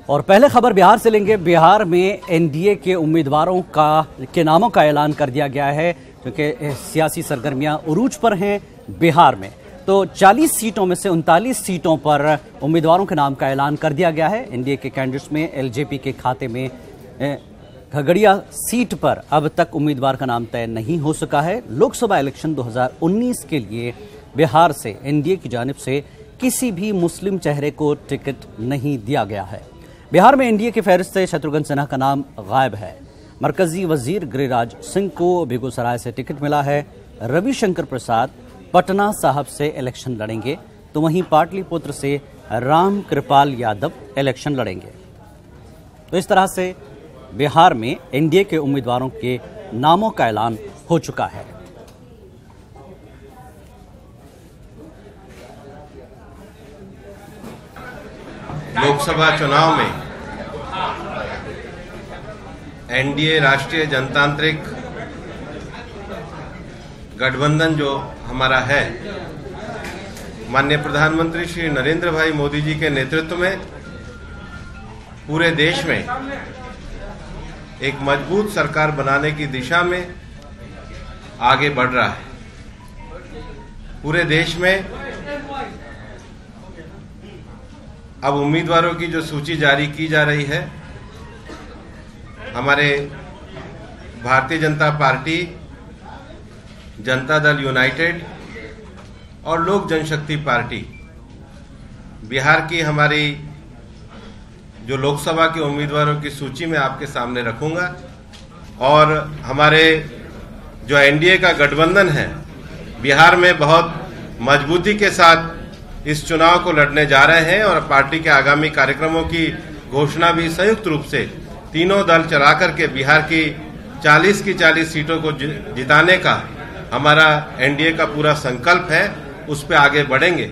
और पहले खबर बिहार से लेंगे। बिहार में एनडीए के उम्मीदवारों के नामों का ऐलान कर दिया गया है, क्योंकि सियासी सरगर्मियां उरूज पर हैं बिहार में। तो 40 सीटों में से 39 सीटों पर उम्मीदवारों के नाम का ऐलान कर दिया गया है। एनडीए के कैंडिडेट्स में एलजेपी के खाते में खगड़िया सीट पर अब तक उम्मीदवार का नाम तय नहीं हो सका है। लोकसभा इलेक्शन 2019 के लिए बिहार से एनडीए की जानिब से किसी भी मुस्लिम चेहरे को टिकट नहीं दिया गया है। बिहार में एनडीए की फहरिस्त से शत्रुघ्न सिन्हा का नाम गायब है। मरकजी वजीर गिरिराज सिंह को बेगूसराय से टिकट मिला है। रविशंकर प्रसाद पटना साहब से इलेक्शन लड़ेंगे, तो वहीं पाटलिपुत्र से राम कृपाल यादव इलेक्शन लड़ेंगे। तो इस तरह से बिहार में एनडीए के उम्मीदवारों के नामों का ऐलान हो चुका है। लोकसभा चुनाव में एनडीए राष्ट्रीय जनतांत्रिक गठबंधन जो हमारा है, माननीय प्रधानमंत्री श्री नरेंद्र भाई मोदी जी के नेतृत्व में पूरे देश में एक मजबूत सरकार बनाने की दिशा में आगे बढ़ रहा है। पूरे देश में अब उम्मीदवारों की जो सूची जारी की जा रही है, हमारे भारतीय जनता पार्टी, जनता दल यूनाइटेड और लोक जनशक्ति पार्टी, बिहार की हमारी जो लोकसभा के उम्मीदवारों की सूची में आपके सामने रखूंगा। और हमारे जो एनडीए का गठबंधन है, बिहार में बहुत मजबूती के साथ इस चुनाव को लड़ने जा रहे हैं और पार्टी के आगामी कार्यक्रमों की घोषणा भी संयुक्त रूप से तीनों दल चला करके बिहार की 40 की 40 सीटों को जिताने का हमारा एनडीए का पूरा संकल्प है, उस पर आगे बढ़ेंगे।